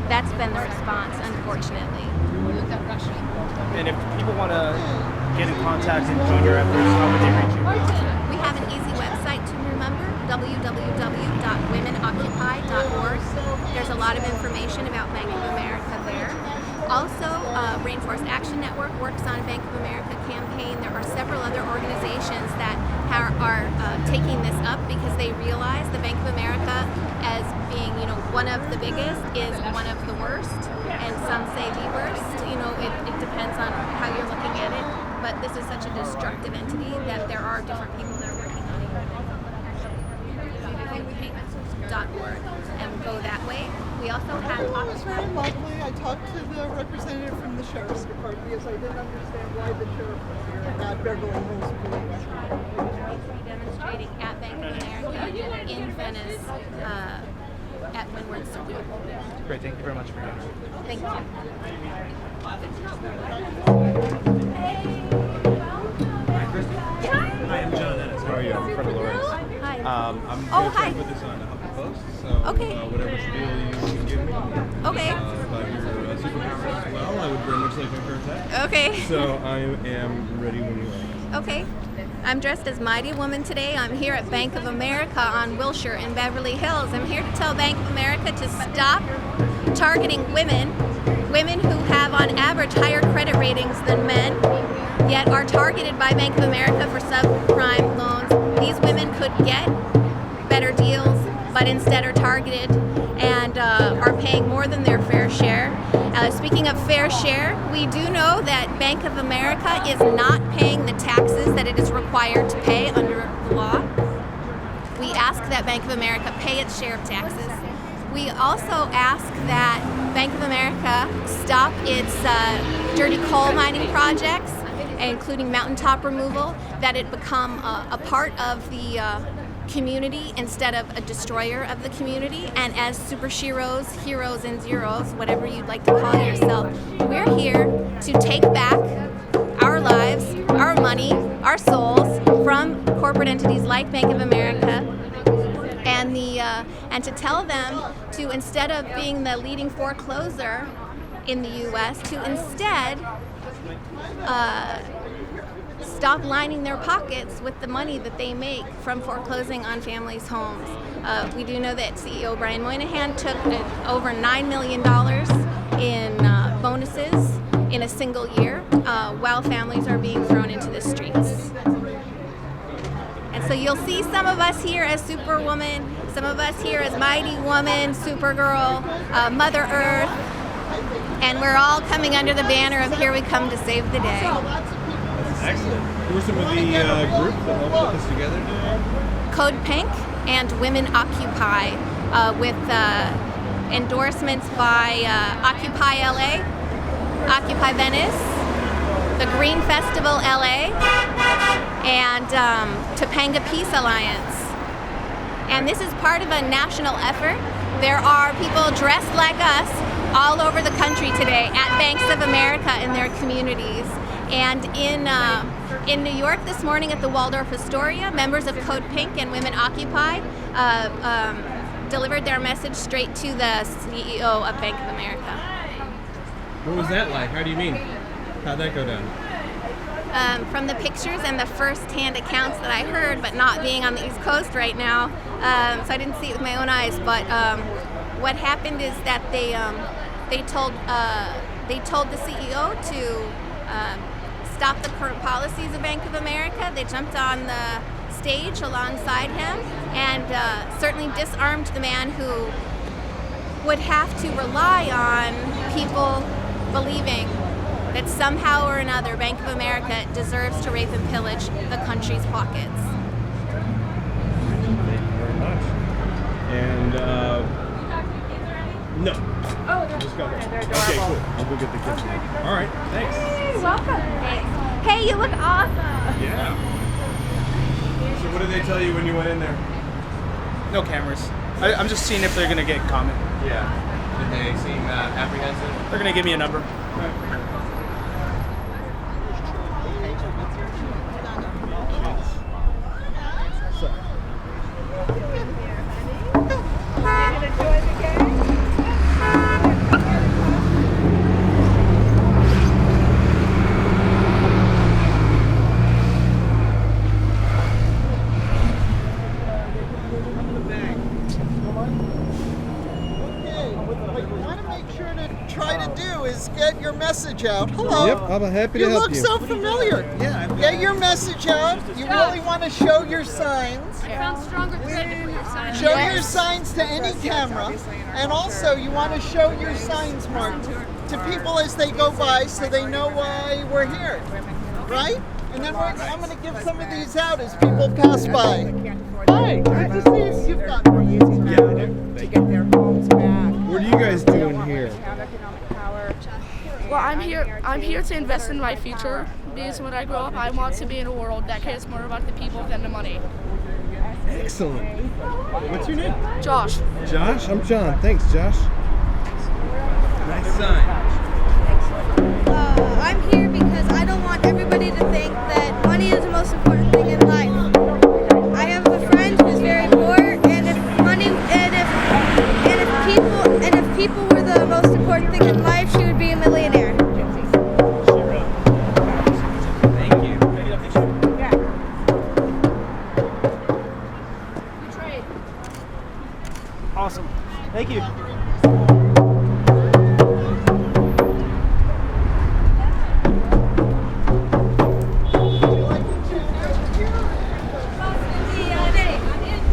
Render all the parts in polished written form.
That's been the response, unfortunately. And if people want to get in contact and join your efforts, how would they reach you? We have an easy website to remember, www.womenoccupy.org. There's a lot of information about Bank of America there. Also, Rainforest Action Network works on a Bank of America campaign. There are several other organizations that are taking this up because they realize the Bank of America, as being one of the biggest, is one of the worst, and some say the worst. It depends on how you're looking at it. But this is such a destructive entity that there are different people that are working on it. .org and go that way. We also have. It was very lovely. I talked to the representative from the sheriff's department because I didn't understand why the sheriff was here and not Beverly Hills Police. Demonstrating at Bank of America in Venice at Windward Circle. Great, thank you very much for coming. Thank you. Hi, I'm John Ennis. How are you? I'm in front of Lawrence. Hi. I'm Oh, going to try hi. to put this on HuffPost, so Okay. whatever spiel you can give me Okay. about your superpower as well, I would very much like to encourage that. Okay. So I am ready when you are. Okay. I'm dressed as Mighty Woman today. I'm here at Bank of America on Wilshire in Beverly Hills. I'm here to tell Bank of America to stop targeting women who have on average higher credit ratings than men, yet are targeted by Bank of America for subprime loans. These women could get better deals, but instead are targeted and are paying more than their fair share. Speaking of fair share, we do know that Bank of America is not paying the taxes that it is required to pay under the law. We ask that Bank of America pay its share of taxes. We also ask that Bank of America stop its dirty coal mining projects, including mountaintop removal, that it become a part of the community instead of a destroyer of the community. And as super heroes and zeros, whatever you'd like to call yourself, we're here to take back our lives, our money, our souls from corporate entities like Bank of America, and to tell them to, instead of being the leading forecloser in the U.S., to instead stop lining their pockets with the money that they make from foreclosing on families' homes. We do know that CEO Brian Moynihan took over $9 million in bonuses in a single year while families are being thrown into the streets. And so you'll see some of us here as Superwoman, some of us here as Mighty Woman, Supergirl, Mother Earth, and we're all coming under the banner of Here We Come to Save the Day. Excellent. Who are some of the groups that helped put this together today? Code Pink and Women Occupy, with endorsements by Occupy LA, Occupy Venice, the Green Festival LA, and Topanga Peace Alliance. And this is part of a national effort. There are people dressed like us all over the country today at Banks of America in their communities. And in New York this morning at the Waldorf Astoria, members of Code Pink and Women Occupy delivered their message straight to the CEO of Bank of America. What was that like? How do you mean? How'd that go down? From the pictures and the first-hand accounts that I heard, but not being on the East Coast right now, so I didn't see it with my own eyes. But what happened is that they told the CEO to stop the current policies of Bank of America. They jumped on the stage alongside him and certainly disarmed the man who would have to rely on people believing that somehow or another Bank of America deserves to rape and pillage the country's pockets. Thank you very much. And no. Just go ahead. Okay, cool. I'll go get the kids. All right. Thanks. Hey, welcome. Hey, you look awesome. Yeah. So what did they tell you when you went in there? No cameras. I'm just seeing if they're going to get comment. Yeah. Did they seem apprehensive? They're going to give me a number. try to do is get your message out. Hello. Yep, I'm happy to You help look you. so familiar. Yeah, I've Get your message out. You really want to show your signs. Found stronger credit for your sign. Show your signs to any camera. And also, you want to show your signs, Martin, to people as they go by so they know why we're here. Right? And then I'm going to give some of these out as people pass by. Hi, good to see you. You've got more Yeah, I do. to get their homes back. What are you guys doing here? Have economic power. Well, I'm here to invest in my future because when I grow up, I want to be in a world that cares more about the people than the money. Excellent. What's your name? Josh. Josh? I'm John. Thanks, Josh. Nice sign. I'm here because I don't want everybody to think that money is the most important thing in life. I have a friend who's very poor, and if people were the most important thing in life, she would be a millionaire. Thank you. Awesome. Thank you.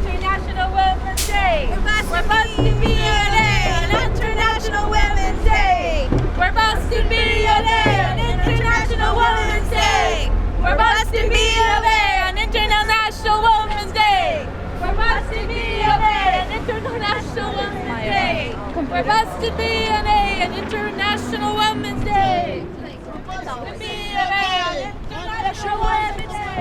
International Women's Day. We're Boston BLA on International Women's Day. We're Boston BLA on International Women's Day. We're Boston BLA on International Women's Day. We're Boston BLA on International Women's Day. We're Boston BLA on International Women's Day. Boston BLA on International Women's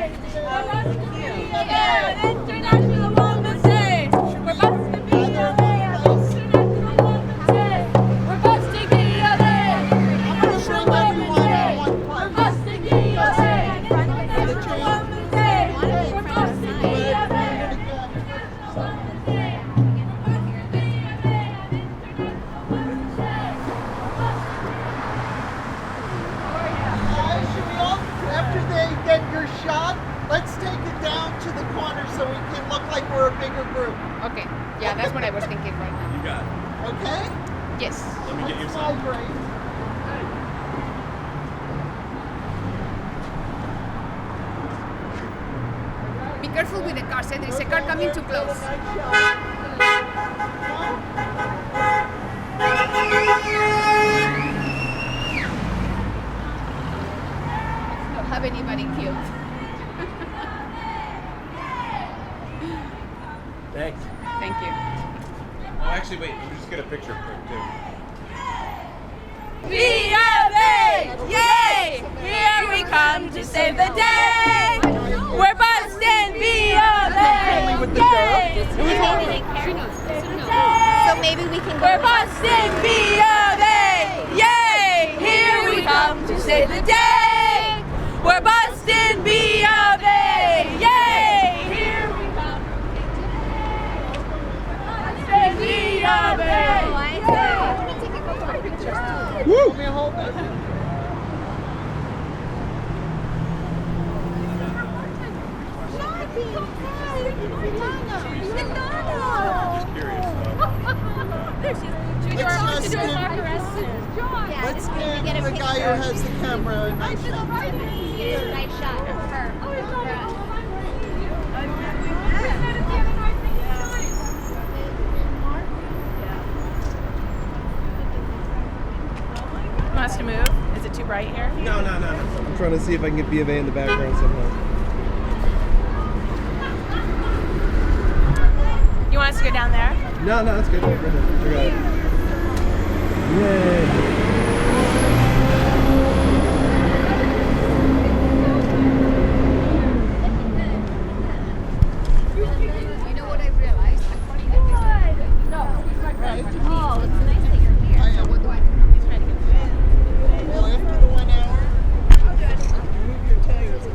Day. We're Boston BLA on International Women's Day. We're Boston BLA on International Women's Day. We're Boston BLA on International Women's Day. We're Boston BLA on International Women's Day. We're Boston BLA. Guys, should we all, after they get your shot, let's take it down to the corner so we can look like we're a bigger group. Okay. Yeah, that's what I was thinking right now. You got it. Okay? Yes. Let me get your Let's sign. migrate. Be careful with the cars. There is a car coming too close. Don't have anybody killed. Thanks. Thank you. Oh, actually, wait. Let me just get a picture quick, too. BLA! Yay! Here we come to save the day! We're Boston BLA! With the Yay! So maybe we can We're go. Boston BLA! Yay! Here we come to save the day! We're Boston BLA! Yay! Here we come to save BLA! Woo! Let me hold this. Let's just give the guy who has the camera a nice shot. Nice shot of her. Want us to move? Is it too bright here? No. I'm trying to see if I can get B of A in the background somehow. You want us to go down there? No, that's good. Go ahead. I got it. Yay. You know what I realized? Oh, it's nice that you're here. I am. Well, after the 1 hour, move your tires.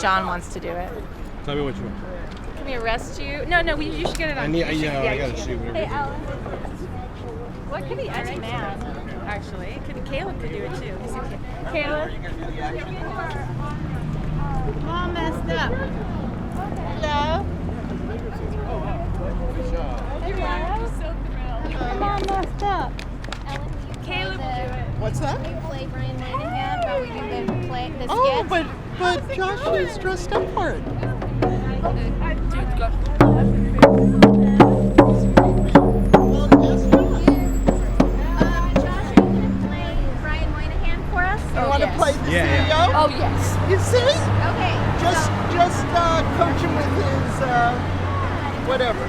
John wants to do it. Tell me what you want. Can we arrest you? No, you should get it on. I gotta shoot whatever. Hey, you do. Alan. What could be any man, actually? Caleb could do it too. Caleb? I'm all messed up. Hello? Hey, I'm so thrilled. I'm all messed up. Caleb will do it. What's that? You play Brian Moynihan while we do the Oh, skit? but Joshua is dressed up for it. Dude, go. Josh, are you going to play Brian Moynihan for us? You want to play the CEO? Oh, yes. You see? Okay. Just coach him with his whatever.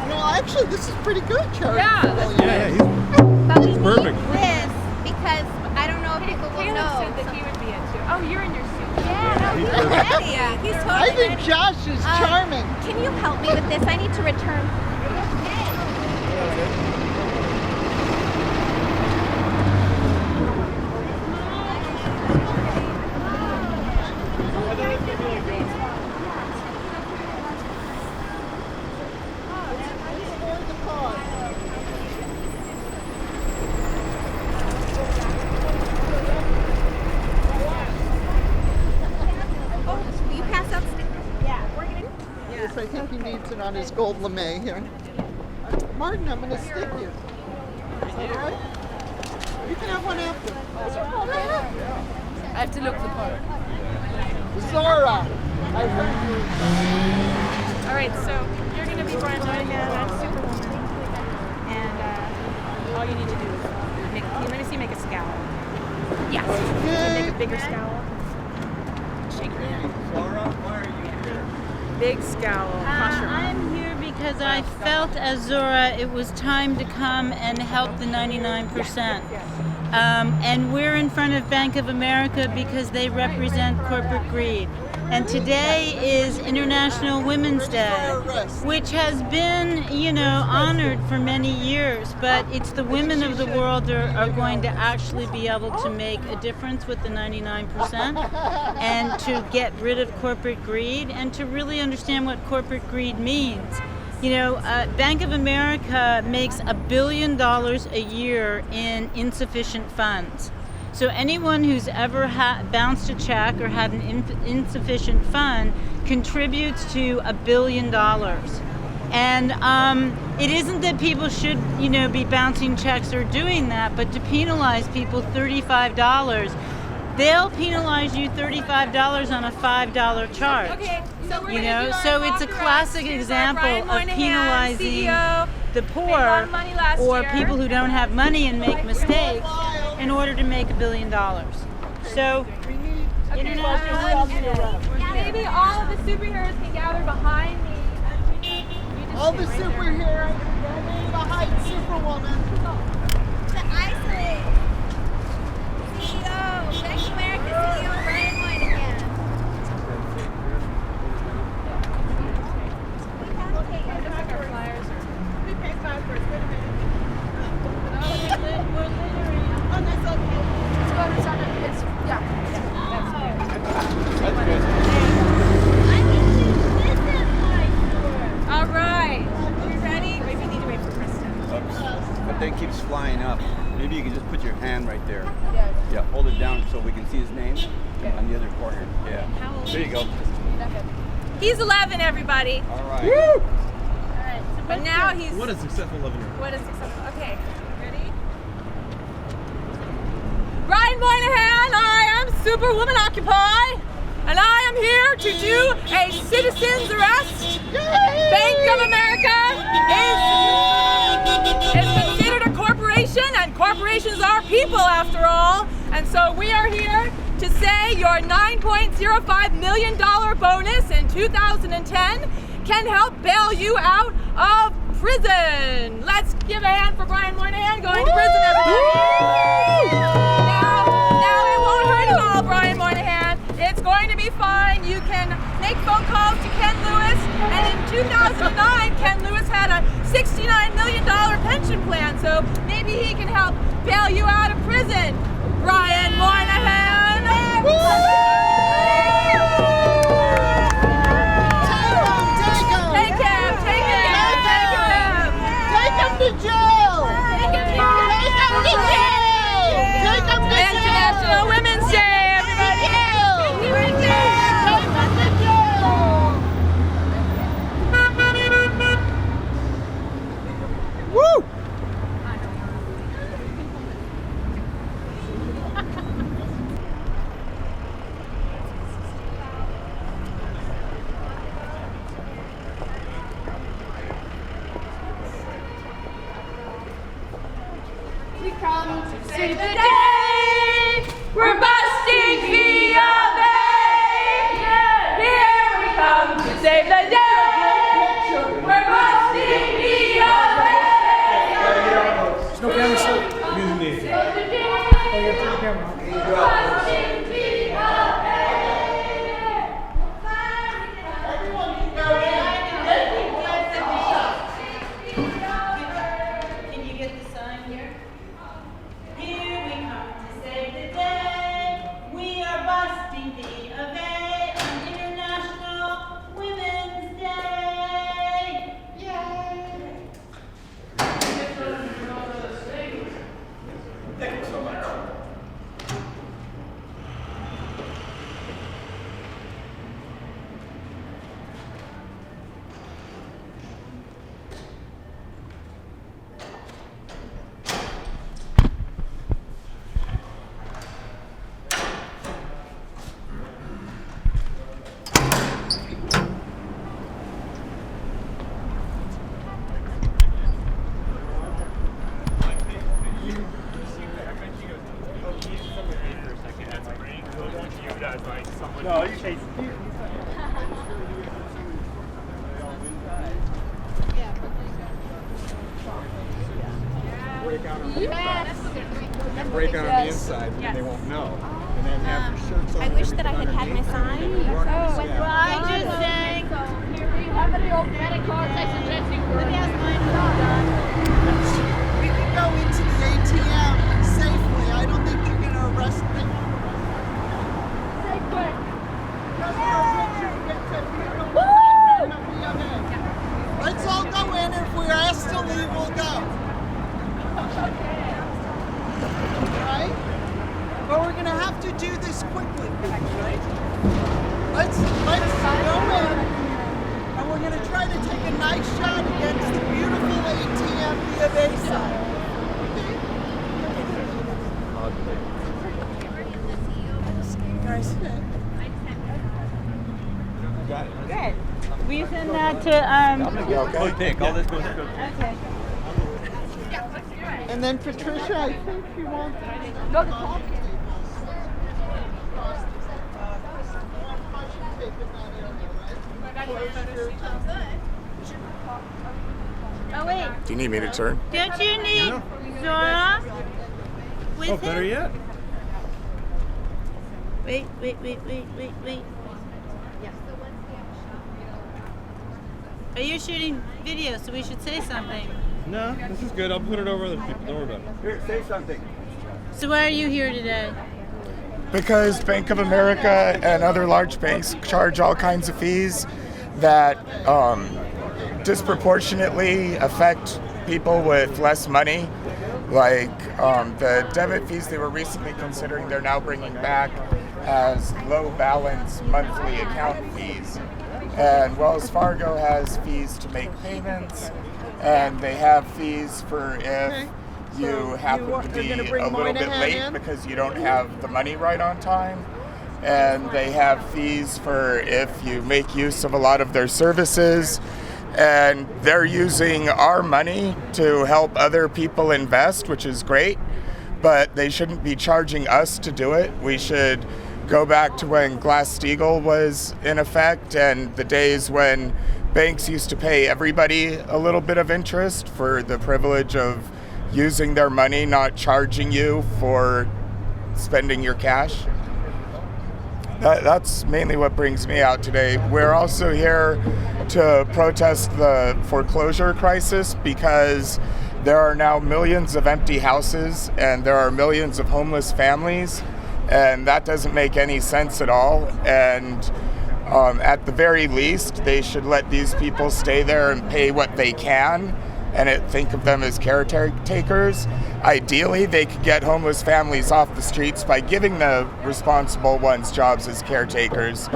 No, actually, this is pretty good, Charlie. Yeah, But we perfect. need this because I don't know if people will Caleb know. said that he would be it too. Oh, you're in your suit. Yeah, no, he's perfect. ready. He's I totally think ready. Josh is charming. Can you help me with this? I need to return. Will you pass up? Yes, I think he needs it on his gold lame here. Martin, I'm going to stick you. Is that all right? You can have one after. I have to look the part. Zora, I heard you. All right, so you're going to be Brian Moynihan. I'm Superwoman. And all you need to do is make a scowl. Yes. Okay. Make a bigger scowl. Shake your hand. Big scowl. Cross your arms. I'm here because I felt as Zora it was time to come and help the 99%. And we're in front of Bank of America because they represent corporate greed. And today is International Women's Day, which has been, honored for many years, but it's the women of the world that are going to actually be able to make a difference with the 99% and to get rid of corporate greed and to really understand what corporate greed means. Bank of America makes $1 billion a year in insufficient funds. So anyone who's ever bounced a check or had an insufficient fund contributes to $1 billion. And it isn't that people should, be bouncing checks or doing that, but to penalize people $35, they'll penalize you $35 on a $5 charge. Okay, so we're So it's a classic example of penalizing the poor or people who don't have money and make mistakes in order to make $1 billion. So, Maybe all of the superheroes can gather behind me. All the superheroes behind Superwoman. To isolate. CEO, Bank of America CEO Brian Moynihan. All right. Are we ready? Maybe we need to wait for Kristen. That thing keeps flying up. Maybe you can just put your hand right there. Yeah, hold it down so we can see his name on the other corner. Yeah. There you go. He's 11, everybody. All right. Woo! But now he's. What a successful 11-year-old. What is successful? Okay. Ready? Brian Moynihan, I am Superwoman Occupy, and I am here to do a citizen's arrest. Bank of America is considered a corporation, and corporations are people after all. And so we are here to say your $9.05 million bonus in 2010 can help bail you out of prison. Let's give a hand for Brian Moynihan going to prison, everybody. Now it won't hurt at all, Brian Moynihan. It's going to be fine. You can make phone calls to Ken Lewis, and in 2009, Ken Lewis had a $69 million pension plan, so maybe he can help bail you out of prison. Brian Moynihan. to save the day. We're busting via Bay. Here we come to save the day. We're busting via Bay. There's no camera, sir. Save the day. Busting via Bay. Can you get the sign here? Here we come to save the day. We are busting the Bay on International Women's Day. Yay! Thank you so much. No, you chase. Break out on the inside. And break out on the inside, and they won't know. And then have your shirts on. I wish that I had had my sign. Well, I just sang. If you have any organic cards, I suggest you Let me ask mine. We can go into the ATM safely. I don't think you're going to arrest me. Let's all go in. If we're asked to leave, we'll go. Right? But we're going to have to do this quickly. Let's go in. And we're going to try to take a nice shot against the beautiful ATM via Bayside. Guys, Good. Will you send that to Okay. Dick, all this goes to Okay. and then Patricia, I think you want Go to top. Oh wait, Do you need me to turn? don't you need Zora with Oh, better him? yet. Wait. Are you shooting video, so we should say something. No, this is good. I'll put it over other people. Don't worry about it. Here, say something. So why are you here today? Because Bank of America and other large banks charge all kinds of fees that disproportionately affect people with less money. Like the debit fees they were recently considering, they're now bringing back as low balance monthly account fees. And Wells Fargo has fees to make payments, and they have fees for if you happen to be a little bit late because you don't have the money right on time. And they have fees for if you make use of a lot of their services. And they're using our money to help other people invest, which is great, but they shouldn't be charging us to do it. We should go back to when Glass-Steagall was in effect and the days when banks used to pay everybody a little bit of interest for the privilege of using their money, not charging you for spending your cash. That's mainly what brings me out today. We're also here to protest the foreclosure crisis because there are now millions of empty houses and there are millions of homeless families, and that doesn't make any sense at all. And at the very least, they should let these people stay there and pay what they can and think of them as caretakers. Ideally, they could get homeless families off the streets by giving the responsible ones jobs as caretakers.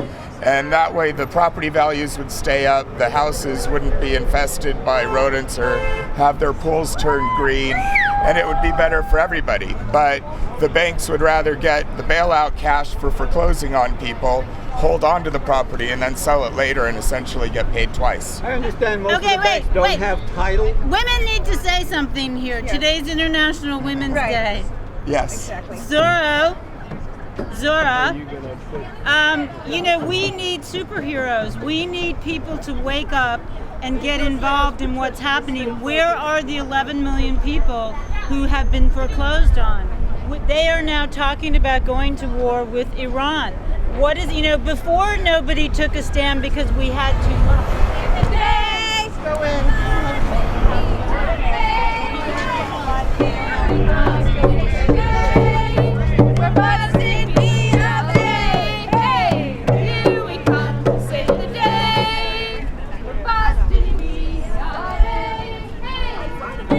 And that way the property values would stay up, the houses wouldn't be infested by rodents or have their pools turned green, and it would be better for everybody. But the banks would rather get the bailout cash for foreclosing on people, hold on to the property, and then sell it later and essentially get paid twice. I understand most of the banks don't have title. Women need to say something here. Yes. Today's International Women's Right. Day. Yes. Exactly. Zora, you know, we need superheroes. We need people to wake up and get involved in what's happening. Where are the 11 million people who have been foreclosed on? They are now talking about going to war with Iran. What is, you know, before nobody took a stand because we had to. Let's go in. We're busting B of A. Hey, here we come to save the day. We're busting B of A. Hey,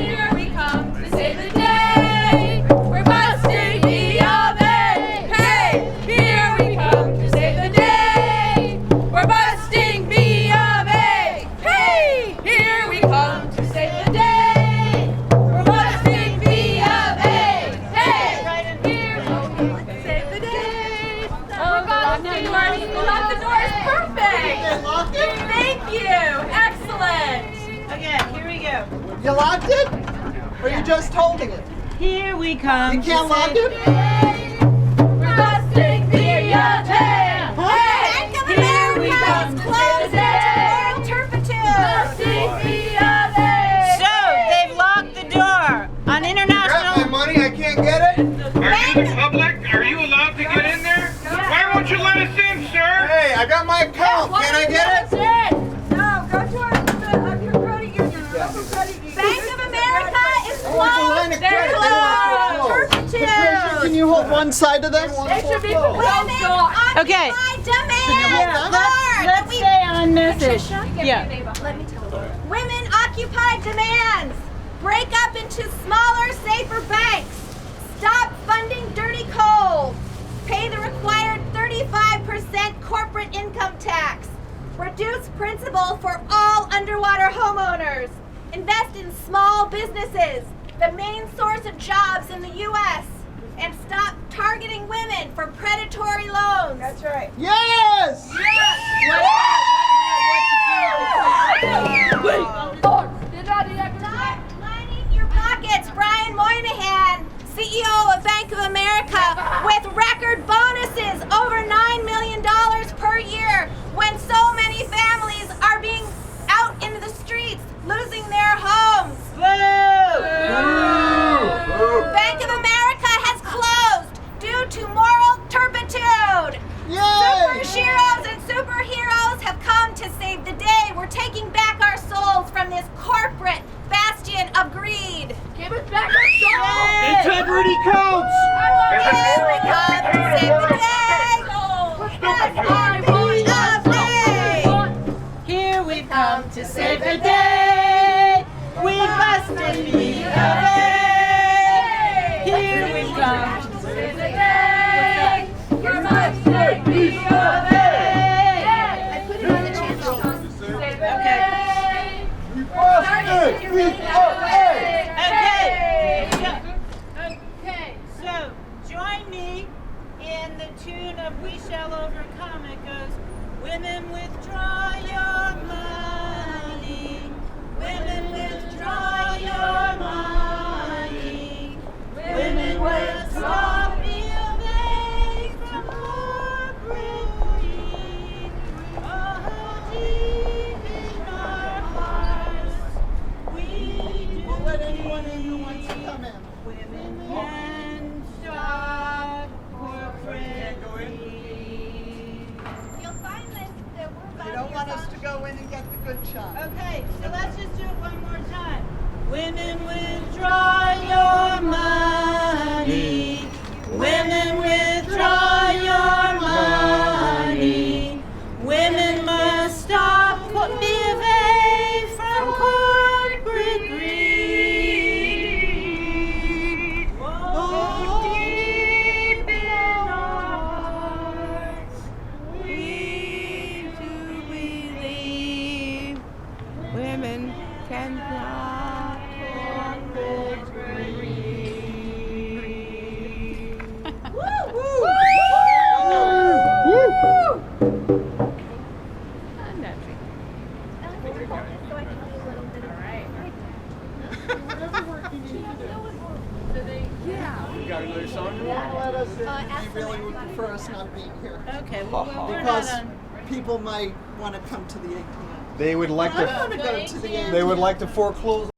here we come to save the day. We're busting B of A. Hey, here we come to save the day. We're busting B of A. Hey, here we come to save the day. We're busting B of A. Hey, here we come to save the day. Oh, God, the doors. You locked the doors. Perfect. Thank you. Excellent. Okay, here we go. You locked it? Or you just holding it? Here we come. You can't lock it? We're busting B of A. Hey, here we come to save the day. Busting B of A. So, they've locked the door on international. Grab my money, I can't get it. Are you the public? Are you allowed to get in there? Why won't you let us in, sir? Hey, I got my account. Can I get it? No, go to your credit union. Bank of America is Oh, it's a line closed. of They're credit. closed. Patricia, can you hold one side of them? They should be Closed. closed. Okay. Let's stay on message. Yeah. Let me tell you. Women occupy demands. Break up into smaller, safer banks. Stop funding dirty coal. Pay the required 35% corporate income tax. Reduce principal for all underwater homeowners. Invest in small businesses, the main source of jobs in the U.S. And stop targeting women for predatory loans. That's right. Yes! Stop lining your pockets, Brian Moynihan, CEO of Bank of America, with record bonuses over $9 million per year when so many families are being out into the streets, losing their homes. Bank of America has closed due to moral turpitude. Superheroes and superheroes have come to save the day. We're taking back our souls from this corporate bastion of greed. Give us back our souls. Integrity counts. Here we come to save the day. Here we've come to save the day. We busted B of A. Here we've come to save the day. We're busting B of A. I put it on the channel. Save the Okay. day. We busted B of A. Okay. So, join me in the tune of We Shall Overcome. It goes, women withdraw your money. Women withdraw your money. Women withdraw away from corporate greed. Oh, deep in our hearts, we do. We'll let anyone in who wants to come in. Women can stop corporate greed. You'll find that we're You don't want us to go in and get the good shot. Okay, so let's just do it one more time. Women withdraw your money. Women withdraw your money. Women must stop be away from corporate greed. Oh, deep in our hearts, we do believe women can stop corporate greed. You got another song? Let us in. They really would prefer us not being here. Okay, Because people might want to come to the ATM. They would like I want to go to the ATM. They would like to foreclose